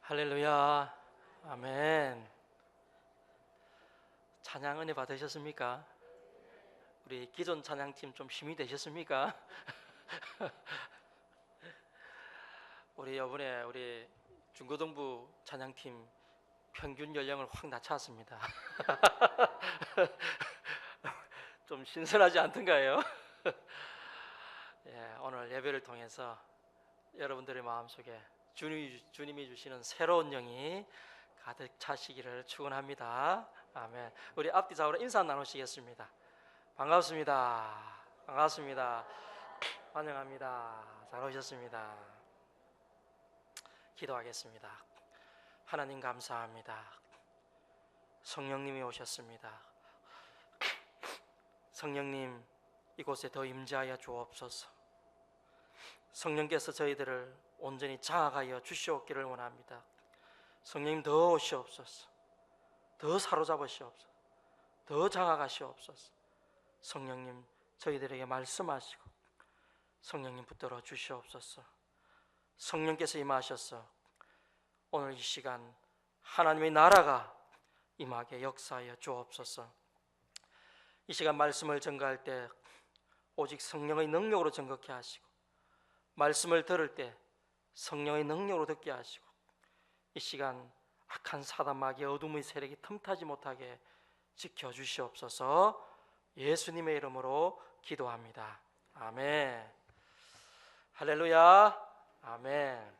할렐루야. 아멘. 찬양 은혜 받으셨습니까? 우리 기존 찬양팀 좀 힘이 되셨습니까? 우리 이번에 우리 중고등부 찬양팀 평균 연령을 확 낮췄습니다. 좀 신선하지 않던가요? 예, 오늘 예배를 통해서 여러분들의 마음속에 주님이 주시는 새로운 영이 가득 차시기를 축원합니다. 아멘. 우리 앞뒤 좌우로 인사 나누시겠습니다. 반갑습니다. 반갑습니다. 환영합니다. 잘 오셨습니다. 기도하겠습니다. 하나님 감사합니다. 성령님이 오셨습니다. 성령님 이곳에 더 임재하여 주옵소서. 성령께서 저희들을 온전히 장악하여 주시옵기를 원합니다. 성령님 더 오시옵소서. 더 사로잡으시옵소서. 더 장악하시옵소서. 성령님 저희들에게 말씀하시고 성령님 붙들어 주시옵소서. 성령께서 임하셔서 오늘 이 시간 하나님의 나라가 임하게 역사하여 주옵소서. 이 시간 말씀을 전가할 때 오직 성령의 능력으로 전거케 하시고 말씀을 들을 때 성령의 능력으로 듣게 하시고 이 시간 악한 사단 마귀의 어둠의 세력이 틈타지 못하게 지켜주시옵소서. 예수님의 이름으로 기도합니다. 아멘. 할렐루야. 아멘.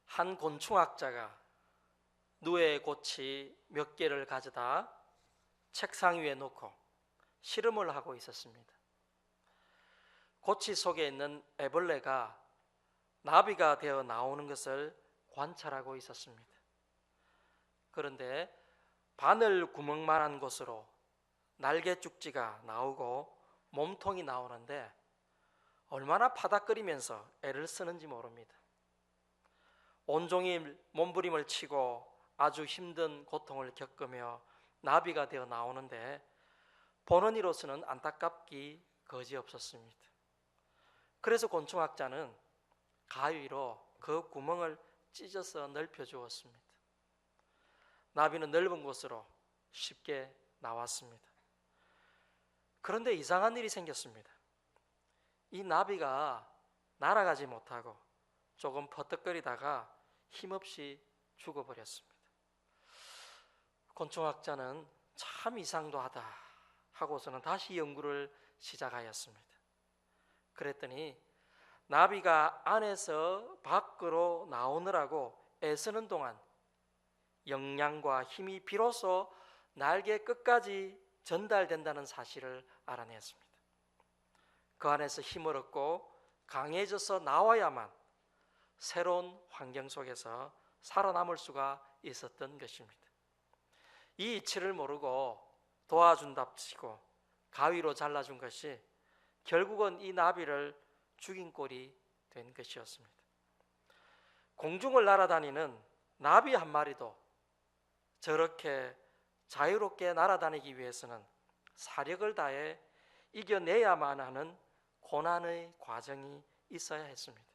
한 곤충학자가 누에 꽃이 몇 개를 가져다 책상 위에 놓고 실험을 하고 있었습니다. 고치 속에 있는 애벌레가 나비가 되어 나오는 것을 관찰하고 있었습니다. 그런데 바늘 구멍만한 곳으로 날개 쭉지가 나오고 몸통이 나오는데 얼마나 파닥거리면서 애를 쓰는지 모릅니다. 온종일 몸부림을 치고 아주 힘든 고통을 겪으며 나비가 되어 나오는데 보는 이로서는 안타깝기 거지없었습니다. 그래서 곤충학자는 가위로 그 구멍을 찢어서 넓혀 주었습니다. 나비는 넓은 곳으로 쉽게 나왔습니다. 그런데 이상한 일이 생겼습니다. 이 나비가 날아가지 못하고 조금 퍼뜩거리다가 힘없이 죽어버렸습니다. 곤충학자는 참 이상도하다 하고서는 다시 연구를 시작하였습니다. 그랬더니 나비가 안에서 밖으로 나오느라고 애쓰는 동안 영양과 힘이 비로소 날개 끝까지 전달된다는 사실을 알아냈습니다. 그 안에서 힘을 얻고 강해져서 나와야만 새로운 환경 속에서 살아남을 수가 있었던 것입니다. 이 이치를 모르고 도와준답시고 가위로 잘라준 것이 결국은 이 나비를 죽인 꼴이 된 것이었습니다. 공중을 날아다니는 나비 한 마리도 저렇게 자유롭게 날아다니기 위해서는 사력을 다해 이겨내야만 하는 고난의 과정이 있어야 했습니다.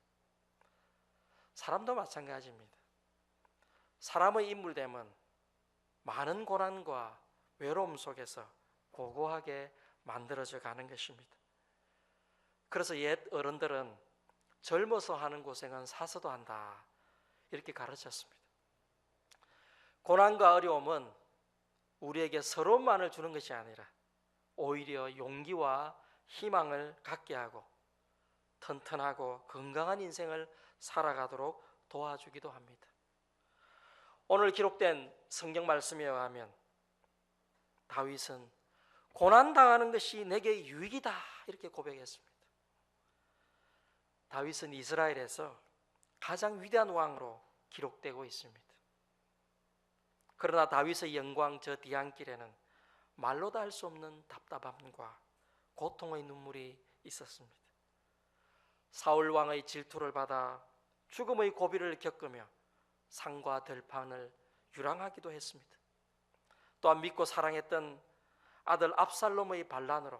사람도 마찬가지입니다. 사람의 인물됨은 많은 고난과 외로움 속에서 고고하게 만들어져 가는 것입니다. 그래서 옛 어른들은 젊어서 하는 고생은 사서도 한다 이렇게 가르쳤습니다. 고난과 어려움은 우리에게 서러움만을 주는 것이 아니라 오히려 용기와 희망을 갖게 하고 튼튼하고 건강한 인생을 살아가도록 도와주기도 합니다. 오늘 기록된 성경 말씀에 의하면 다윗은 고난당하는 것이 내게 유익이다 이렇게 고백했습니다. 다윗은 이스라엘에서 가장 위대한 왕으로 기록되고 있습니다. 그러나 다윗의 영광 저 뒤안길에는 말로 다 할 수 없는 답답함과 고통의 눈물이 있었습니다. 사울 왕의 질투를 받아 죽음의 고비를 겪으며 상과 들판을 유랑하기도 했습니다. 또한 믿고 사랑했던 아들 압살롬의 반란으로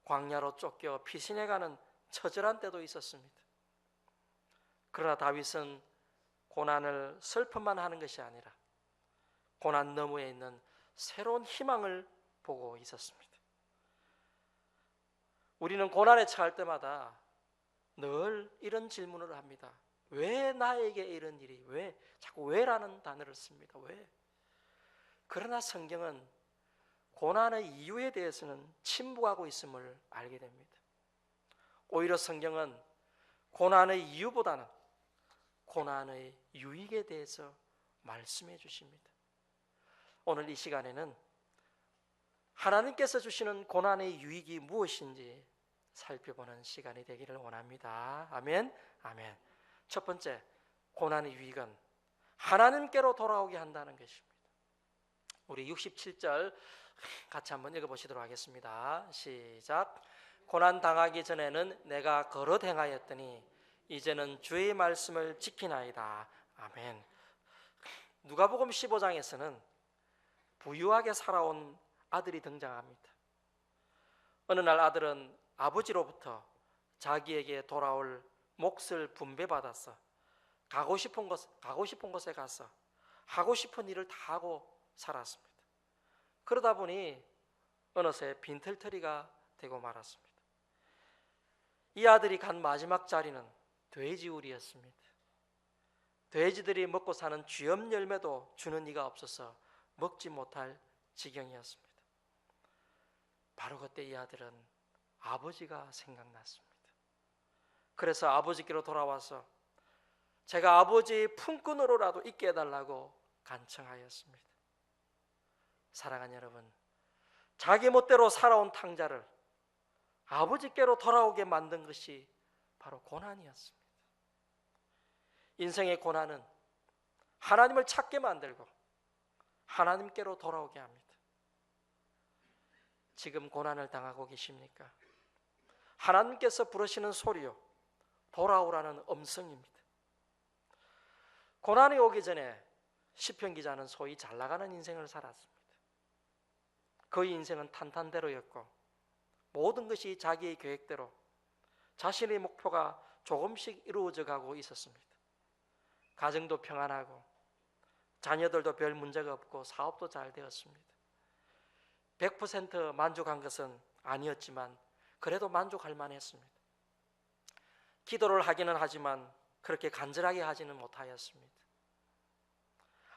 광야로 쫓겨 피신해가는 처절한 때도 있었습니다. 그러나 다윗은 고난을 슬픔만 하는 것이 아니라 고난 너머에 있는 새로운 희망을 보고 있었습니다. 우리는 고난에 처할 때마다 늘 이런 질문을 합니다. 왜 나에게 이런 일이? 왜? 자꾸 왜라는 단어를 씁니다. 왜? 그러나 성경은 고난의 이유에 대해서는 침묵하고 있음을 알게 됩니다. 오히려 성경은 고난의 이유보다는 고난의 유익에 대해서 말씀해 주십니다. 오늘 이 시간에는 하나님께서 주시는 고난의 유익이 무엇인지 살펴보는 시간이 되기를 원합니다. 아멘. 아멘. 첫 번째, 고난의 유익은 하나님께로 돌아오게 한다는 것입니다. 우리 67절 같이 한번 읽어보시도록 하겠습니다. 시작. 고난 당하기 전에는 내가 거릇 행하였더니 이제는 주의 말씀을 지키나이다. 아멘. 누가복음 15장에서는 부유하게 살아온 아들이 등장합니다. 어느 날 아들은 아버지로부터 자기에게 돌아올 몫을 분배받아서 가고 싶은 곳에 가서 하고 싶은 일을 다 하고 살았습니다. 그러다 보니 어느새 빈털터리가 되고 말았습니다. 이 아들이 간 마지막 자리는 돼지우리였습니다. 돼지들이 먹고 사는 쥐염 열매도 주는 이가 없어서 먹지 못할 지경이었습니다. 바로 그때 이 아들은 아버지가 생각났습니다. 그래서 아버지께로 돌아와서 제가 아버지의 품꾼으로라도 있게 해달라고 간청하였습니다. 사랑하는 여러분, 자기 멋대로 살아온 탕자를 아버지께로 돌아오게 만든 것이 바로 고난이었습니다. 인생의 고난은 하나님을 찾게 만들고 하나님께로 돌아오게 합니다. 지금 고난을 당하고 계십니까? 하나님께서 부르시는 소리요, 돌아오라는 음성입니다. 고난이 오기 전에 시편 기자는 소위 잘 나가는 인생을 살았습니다. 그의 인생은 탄탄대로였고 모든 것이 자기의 계획대로 자신의 목표가 조금씩 이루어져 가고 있었습니다. 가정도 평안하고 자녀들도 별 문제가 없고 사업도 잘 되었습니다. 100% 만족한 것은 아니었지만 그래도 만족할 만했습니다. 기도를 하기는 하지만 그렇게 간절하게 하지는 못하였습니다.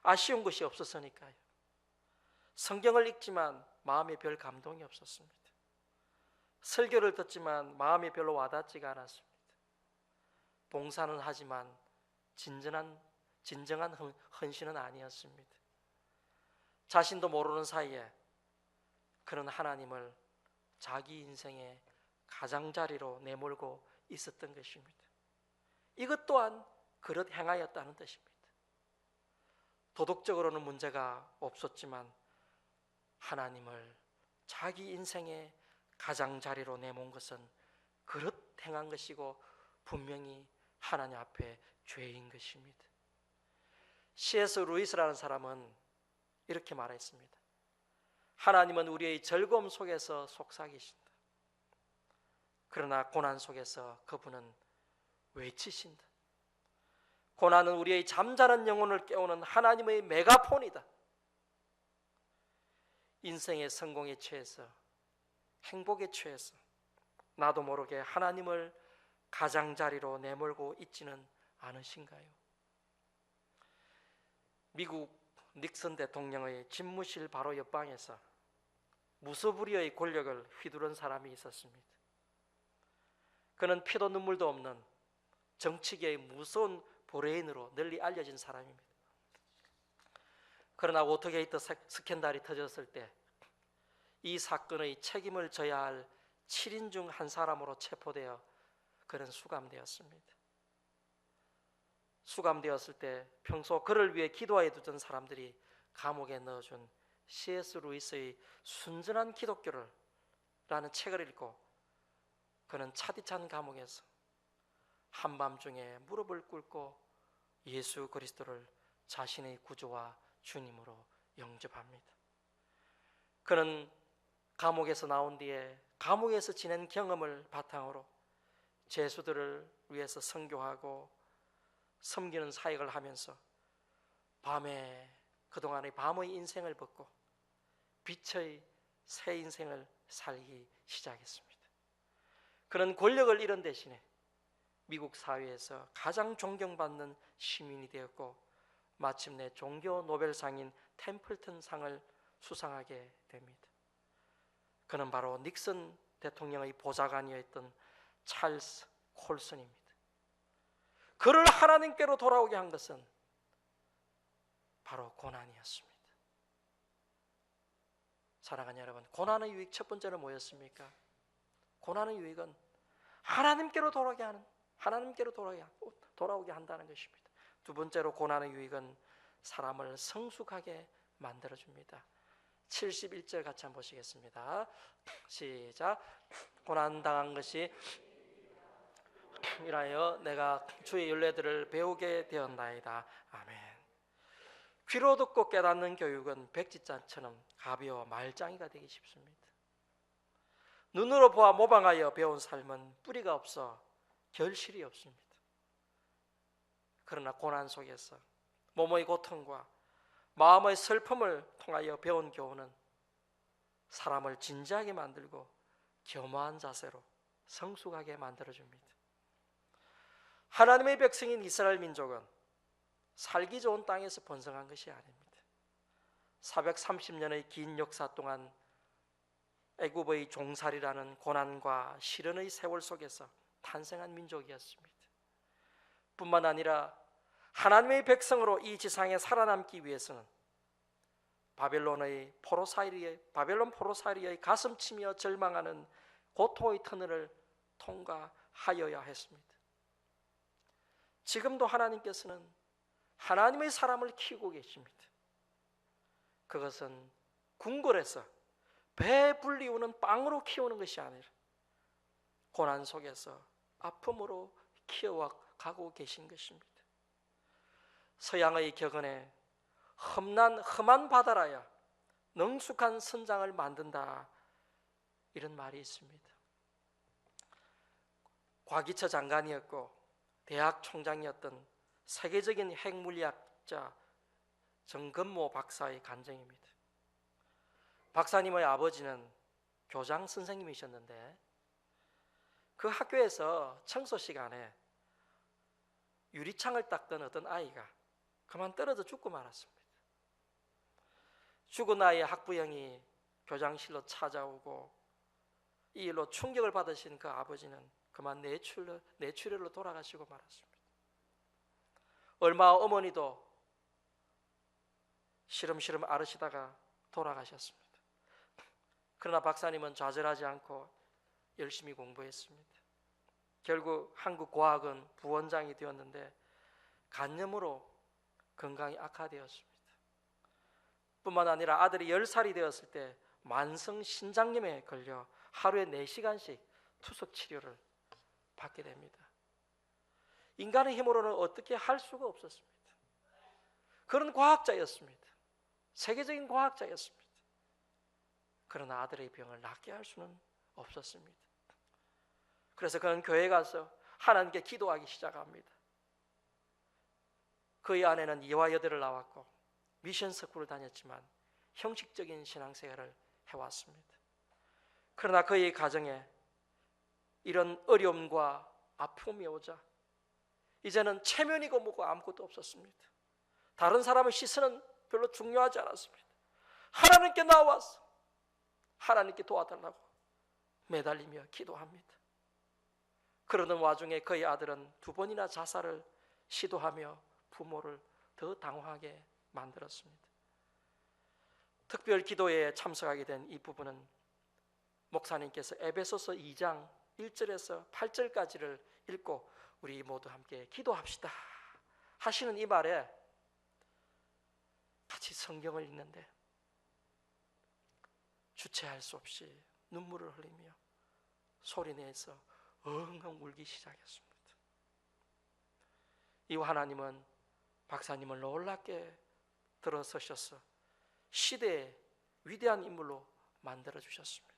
아쉬운 것이 없었으니까요. 성경을 읽지만 마음에 별 감동이 없었습니다. 설교를 듣지만 마음이 별로 와닿지가 않았습니다. 봉사는 하지만 진정한 헌신은 아니었습니다. 자신도 모르는 사이에 그런 하나님을 자기 인생의 가장자리로 내몰고 있었던 것입니다. 이것 또한 그릇 행하였다는 뜻입니다. 도덕적으로는 문제가 없었지만 하나님을 자기 인생의 가장자리로 내몬 것은 그릇 행한 것이고 분명히 하나님 앞에 죄인 것입니다. C.S. 루이스라는 사람은 이렇게 말했습니다. 하나님은 우리의 즐거움 속에서 속삭이신다. 그러나 고난 속에서 그분은 외치신다. 고난은 우리의 잠자는 영혼을 깨우는 하나님의 메가폰이다. 인생의 성공에 취해서 행복에 취해서 나도 모르게 하나님을 가장자리로 내몰고 있지는 않으신가요? 미국 닉슨 대통령의 집무실 바로 옆방에서 무소불위의 권력을 휘두른 사람이 있었습니다. 그는 피도 눈물도 없는 정치계의 무서운 브레인으로 널리 알려진 사람입니다. 그러나 워터게이트 스캔들이 터졌을 때 이 사건의 책임을 져야 할 7인 중 한 사람으로 체포되어 그는 수감되었습니다. 수감되었을 때 평소 그를 위해 기도해 두던 사람들이 감옥에 넣어준 C.S. 루이스의 순전한 기독교를 라는 책을 읽고 그는 차디찬 감옥에서 한밤중에 무릎을 꿇고 예수 그리스도를 자신의 구주와 주님으로 영접합니다. 그는 감옥에서 나온 뒤에 감옥에서 지낸 경험을 바탕으로 죄수들을 위해서 선교하고 섬기는 사역을 하면서 밤에 그동안의 밤의 인생을 벗고 빛의 새 인생을 살기 시작했습니다. 그런 권력을 잃은 대신에 미국 사회에서 가장 존경받는 시민이 되었고 마침내 종교 노벨상인 템플턴 상을 수상하게 됩니다. 그는 바로 닉슨 대통령의 보좌관이었던 찰스 콜슨입니다. 그를 하나님께로 돌아오게 한 것은 바로 고난이었습니다. 사랑하는 여러분, 고난의 유익 첫 번째는 뭐였습니까? 고난의 유익은 하나님께로 돌아오게 하는, 하나님께로 돌아오게 한다는 것입니다. 두 번째로 고난의 유익은 사람을 성숙하게 만들어줍니다. 71절 같이 한번 보시겠습니다. 시작. 고난당한 것이 이라여 내가 주의 윤례들을 배우게 되었나이다. 아멘. 귀로 듣고 깨닫는 교육은 백지장처럼 가벼워 말짱이가 되기 쉽습니다. 눈으로 보아 모방하여 배운 삶은 뿌리가 없어 결실이 없습니다. 그러나 고난 속에서 몸의 고통과 마음의 슬픔을 통하여 배운 교훈은 사람을 진지하게 만들고 겸허한 자세로 성숙하게 만들어줍니다. 하나님의 백성인 이스라엘 민족은 살기 좋은 땅에서 번성한 것이 아닙니다. 430년의 긴 역사 동안 애굽의 종살이라는 고난과 시련의 세월 속에서 탄생한 민족이었습니다. 뿐만 아니라 하나님의 백성으로 이 지상에 살아남기 위해서는 바벨론 포로사이리의 가슴치며 절망하는 고통의 터널을 통과하여야 했습니다. 지금도 하나님께서는 하나님의 사람을 키우고 계십니다. 그것은 궁궐에서 배 불리우는 빵으로 키우는 것이 아니라 고난 속에서 아픔으로 키워가고 계신 것입니다. 서양의 격언에 험한 바다라야 능숙한 선장을 만든다, 이런 말이 있습니다. 과기처 장관이었고 대학 총장이었던 세계적인 핵물리학자 정건모 박사의 간증입니다. 박사님의 아버지는 교장 선생님이셨는데 그 학교에서 청소 시간에 유리창을 닦던 어떤 아이가 그만 떨어져 죽고 말았습니다. 죽은 아이의 학부형이 교장실로 찾아오고 이 일로 충격을 받으신 그 아버지는 그만 뇌출혈로 돌아가시고 말았습니다. 얼마 후 어머니도 시름시름 앓으시다가 돌아가셨습니다. 그러나 박사님은 좌절하지 않고 열심히 공부했습니다. 결국 한국과학원 부원장이 되었는데 간염으로 건강이 악화되었습니다. 뿐만 아니라 아들이 10살이 되었을 때 만성 신장염에 걸려 하루에 4시간씩 투석 치료를 받게 됩니다. 인간의 힘으로는 어떻게 할 수가 없었습니다. 그런 과학자였습니다. 세계적인 과학자였습니다. 그러나 아들의 병을 낫게 할 수는 없었습니다. 그래서 그는 교회에 가서 하나님께 기도하기 시작합니다. 그의 아내는 이화여대를 나왔고 미션 스쿨을 다녔지만 형식적인 신앙생활을 해왔습니다. 그러나 그의 가정에 이런 어려움과 아픔이 오자 이제는 체면이고 뭐고 아무것도 없었습니다. 다른 사람의 시선은 별로 중요하지 않았습니다. 하나님께 나와서 하나님께 도와달라고 매달리며 기도합니다. 그러는 와중에 그의 아들은 2번이나 자살을 시도하며 부모를 더 당황하게 만들었습니다. 특별 기도회에 참석하게 된 이 부부는 목사님께서 에베소서 2장 1절에서 8절까지를 읽고 우리 모두 함께 기도합시다 하시는 이 말에 같이 성경을 읽는데 주체할 수 없이 눈물을 흘리며 소리내서 엉엉 울기 시작했습니다. 이후 하나님은 박사님을 놀랍게 들어서셔서 시대의 위대한 인물로 만들어주셨습니다.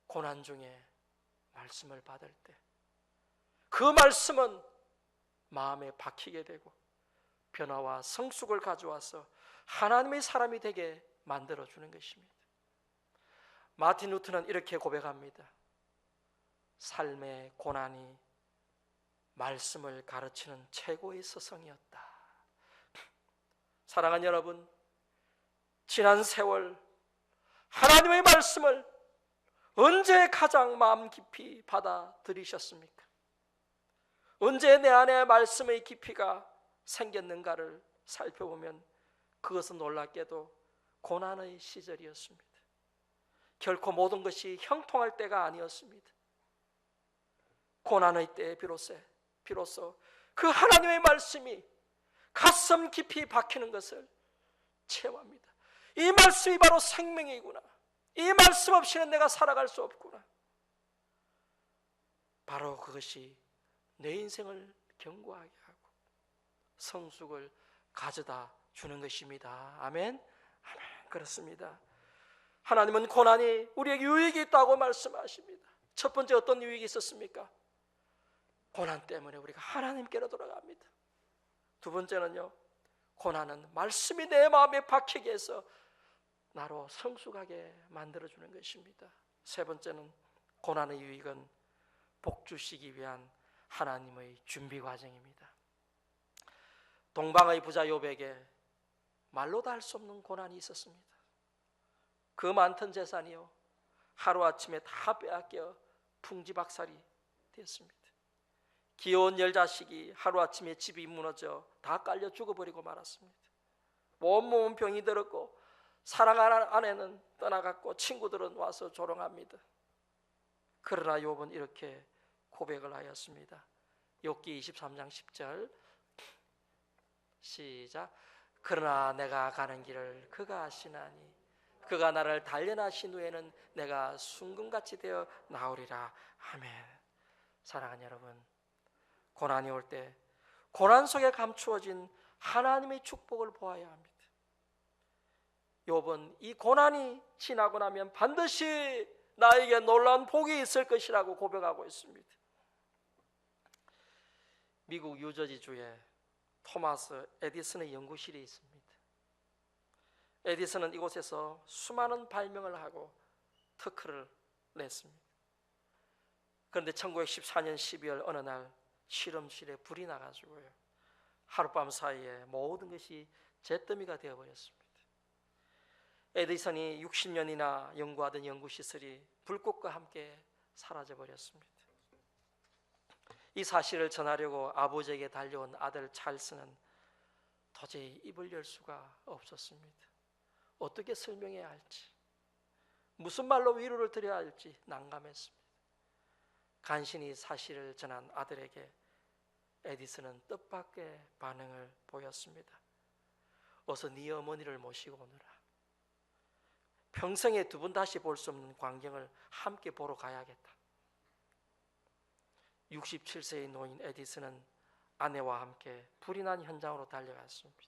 고난 중에 말씀을 받을 때 그 말씀은 마음에 박히게 되고 변화와 성숙을 가져와서 하나님의 사람이 되게 만들어주는 것입니다. 마틴 루터는 이렇게 고백합니다. 삶의 고난이 말씀을 가르치는 최고의 스승이었다. 사랑하는 여러분, 지난 세월 하나님의 말씀을 언제 가장 마음 깊이 받아들이셨습니까? 언제 내 안에 말씀의 깊이가 생겼는가를 살펴보면 그것은 놀랍게도 고난의 시절이었습니다. 결코 모든 것이 형통할 때가 아니었습니다. 고난의 때에 비로소 그 하나님의 말씀이 가슴 깊이 박히는 것을 체험합니다. 이 말씀이 바로 생명이구나. 이 말씀 없이는 내가 살아갈 수 없구나. 바로 그것이 내 인생을 견고하게 하고 성숙을 가져다 주는 것입니다. 아멘. 아멘. 그렇습니다. 하나님은 고난이 우리에게 유익이 있다고 말씀하십니다. 첫 번째 어떤 유익이 있었습니까? 고난 때문에 우리가 하나님께로 돌아갑니다. 두 번째는요, 고난은 말씀이 내 마음에 박히게 해서 나로 성숙하게 만들어주는 것입니다. 세 번째는 고난의 유익은 복 주시기 위한 하나님의 준비 과정입니다. 동방의 부자 욥에게 말로도 할 수 없는 고난이 있었습니다. 그 많던 재산이요, 하루아침에 다 빼앗겨 풍지박살이 되었습니다. 귀여운 열 자식이 하루아침에 집이 무너져 다 깔려 죽어버리고 말았습니다. 온몸은 병이 들었고 사랑하는 아내는 떠나갔고 친구들은 와서 조롱합니다. 그러나 욥은 이렇게 고백을 하였습니다. 욥기 23장 10절 시작. 그러나 내가 가는 길을 그가 아시나니 그가 나를 단련하신 후에는 내가 순금같이 되어 나오리라. 아멘. 사랑하는 여러분, 고난이 올 때 고난 속에 감추어진 하나님의 축복을 보아야 합니다. 욥은 이 고난이 지나고 나면 반드시 나에게 놀라운 복이 있을 것이라고 고백하고 있습니다. 미국 뉴저지주에 토마스 에디슨의 연구실이 있습니다. 에디슨은 이곳에서 수많은 발명을 하고 특허를 냈습니다. 그런데 1914년 12월 어느 날 실험실에 불이 나가지고요, 하룻밤 사이에 모든 것이 잿더미가 되어버렸습니다. 에디슨이 60년이나 연구하던 연구시설이 불꽃과 함께 사라져버렸습니다. 이 사실을 전하려고 아버지에게 달려온 아들 찰스는 도저히 입을 열 수가 없었습니다. 어떻게 설명해야 할지, 무슨 말로 위로를 드려야 할지 난감했습니다. 간신히 사실을 전한 아들에게 에디슨은 뜻밖의 반응을 보였습니다. 어서 네 어머니를 모시고 오너라. 평생에 두 번 다시 볼 수 없는 광경을 함께 보러 가야겠다. 67세의 노인 에디슨은 아내와 함께 불이 난 현장으로 달려갔습니다.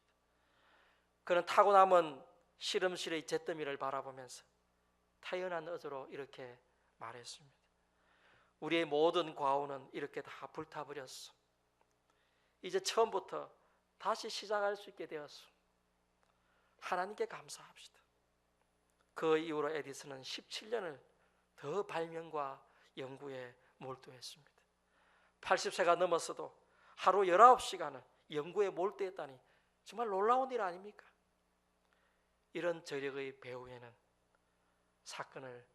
그는 타고 남은 실험실의 잿더미를 바라보면서 태연한 어조로 이렇게 말했습니다. 우리의 모든 과오는 이렇게 다 불타버렸어. 이제 처음부터 다시 시작할 수 있게 되었어. 하나님께 감사합시다. 그 이후로 에디슨은 17년을 더 발명과 연구에 몰두했습니다. 80세가 넘었어도 하루 19시간을 연구에 몰두했다니 정말 놀라운 일 아닙니까? 이런 저력의 배후에는 사건을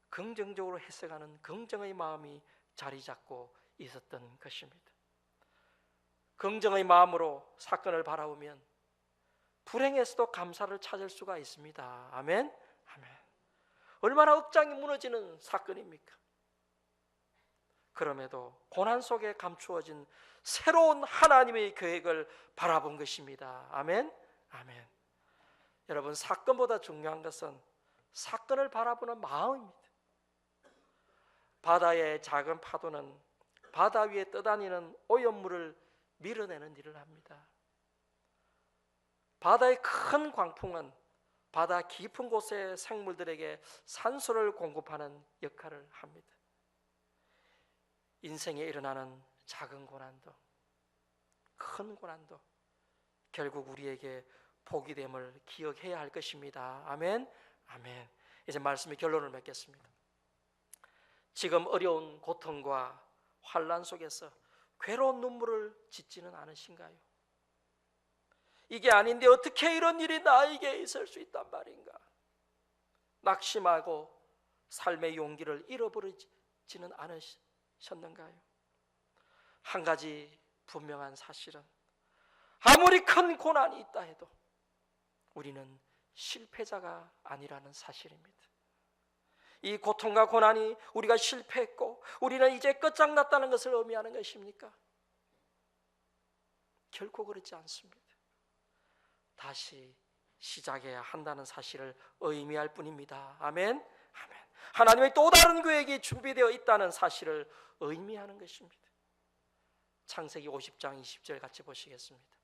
긍정적으로 해석하는 긍정의 마음이 자리 잡고 있었던 것입니다. 긍정의 마음으로 사건을 바라보면 불행에서도 감사를 찾을 수가 있습니다. 아멘. 아멘. 얼마나 억장이 무너지는 사건입니까? 그럼에도 고난 속에 감추어진 새로운 하나님의 계획을 바라본 것입니다. 아멘. 아멘. 여러분, 사건보다 중요한 것은 사건을 바라보는 마음입니다. 바다의 작은 파도는 바다 위에 떠다니는 오염물을 밀어내는 일을 합니다. 바다의 큰 광풍은 바다 깊은 곳의 생물들에게 산소를 공급하는 역할을 합니다. 인생에 일어나는 작은 고난도 큰 고난도 결국 우리에게 복이 됨을 기억해야 할 것입니다. 아멘. 아멘. 이제 말씀의 결론을 맺겠습니다. 지금 어려운 고통과 환난 속에서 괴로운 눈물을 짓지는 않으신가요? 이게 아닌데 어떻게 이런 일이 나에게 있을 수 있단 말인가? 낙심하고 삶의 용기를 잃어버리지는 않으셨는가요? 한 가지 분명한 사실은 아무리 큰 고난이 있다 해도 우리는 실패자가 아니라는 사실입니다. 이 고통과 고난이 우리가 실패했고 우리는 이제 끝장났다는 것을 의미하는 것입니까? 결코 그렇지 않습니다. 다시 시작해야 한다는 사실을 의미할 뿐입니다. 아멘. 아멘. 하나님의 또 다른 계획이 준비되어 있다는 사실을 의미하는 것입니다. 창세기 50장 20절 같이 보시겠습니다.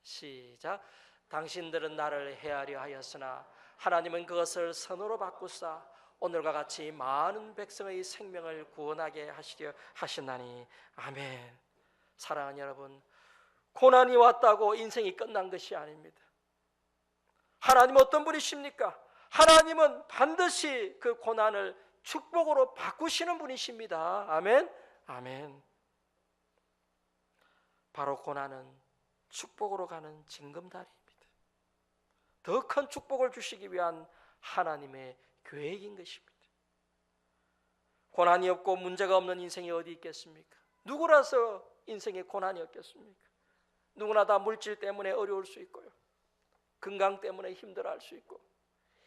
시작. 당신들은 나를 해하려 하였으나 하나님은 그것을 선으로 바꾸사 오늘과 같이 많은 백성의 생명을 구원하게 하시려 하신다니. 아멘. 사랑하는 여러분, 고난이 왔다고 인생이 끝난 것이 아닙니다. 하나님은 어떤 분이십니까? 하나님은 반드시 그 고난을 축복으로 바꾸시는 분이십니다. 아멘. 아멘. 바로 고난은 축복으로 가는 징검다리입니다. 더 큰 축복을 주시기 위한 하나님의 계획인 것입니다. 고난이 없고 문제가 없는 인생이 어디 있겠습니까? 누구라서 인생에 고난이 없겠습니까? 누구나 다 물질 때문에 어려울 수 있고요, 건강 때문에 힘들어할 수 있고,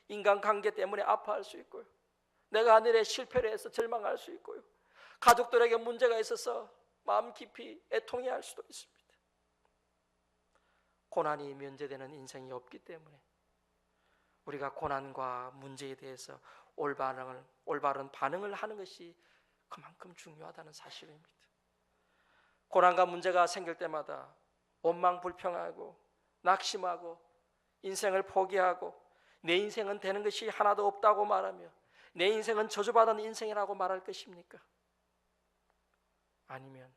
인간관계 때문에 아파할 수 있고요, 내가 하늘에 실패를 해서 절망할 수 있고요, 가족들에게 문제가 있어서 마음 깊이 애통해할 수도 있습니다. 고난이 면제되는 인생이 없기 때문에 우리가 고난과 문제에 대해서 올바른 반응을 하는 것이 그만큼 중요하다는 사실입니다. 고난과 문제가 생길 때마다 원망불평하고 낙심하고 인생을 포기하고 내 인생은 되는 것이 하나도 없다고 말하며 내 인생은 저주받은 인생이라고 말할 것입니까? 아니면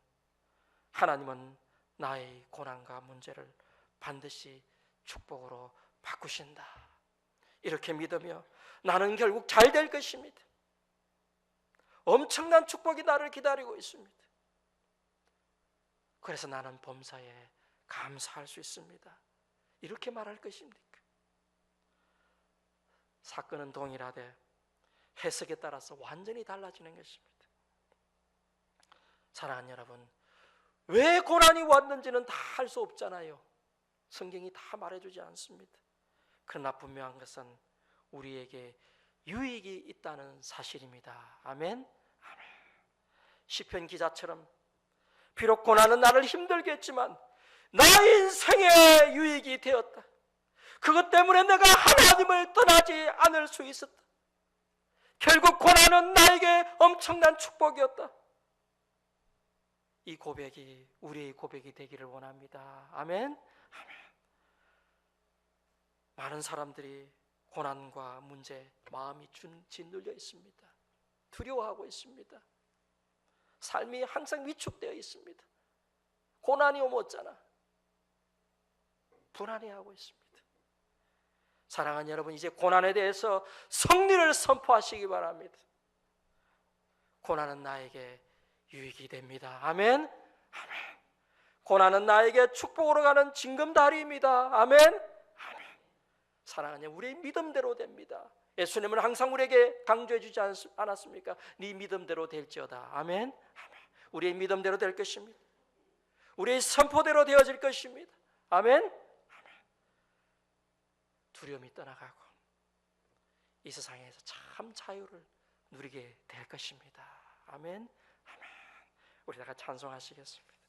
하나님은 나의 고난과 문제를 반드시 축복으로 바꾸신다, 이렇게 믿으며 나는 결국 잘 될 것입니다. 엄청난 축복이 나를 기다리고 있습니다. 그래서 나는 범사에 감사할 수 있습니다, 이렇게 말할 것입니까? 사건은 동일하되 해석에 따라서 완전히 달라지는 것입니다. 사랑하는 여러분, 왜 고난이 왔는지는 다 알 수 없잖아요. 성경이 다 말해주지 않습니다. 그러나 분명한 것은 우리에게 유익이 있다는 사실입니다. 아멘. 아멘. 시편 기자처럼 비록 고난은 나를 힘들게 했지만 나의 인생에 유익이 되었다. 그것 때문에 내가 하나님을 떠나지 않을 수 있었다. 결국 고난은 나에게 엄청난 축복이었다. 이 고백이 우리의 고백이 되기를 원합니다. 아멘. 아멘. 많은 사람들이 고난과 문제 마음이 짓눌려 있습니다. 두려워하고 있습니다. 삶이 항상 위축되어 있습니다. 고난이 오면 어쩌나 불안해하고 있습니다. 사랑하는 여러분, 이제 고난에 대해서 승리를 선포하시기 바랍니다. 고난은 나에게 유익이 됩니다. 아멘. 아멘. 고난은 나에게 축복으로 가는 징검다리입니다. 아멘. 아멘. 사랑하는 여러분, 우리의 믿음대로 됩니다. 예수님은 항상 우리에게 강조해 주지 않았습니까? 네 믿음대로 될지어다. 아멘. 아멘. 우리의 믿음대로 될 것입니다. 우리의 선포대로 되어질 것입니다. 아멘. 아멘. 두려움이 떠나가고 이 세상에서 참 자유를 누리게 될 것입니다. 아멘. 아멘. 우리 다 같이 찬송하시겠습니다.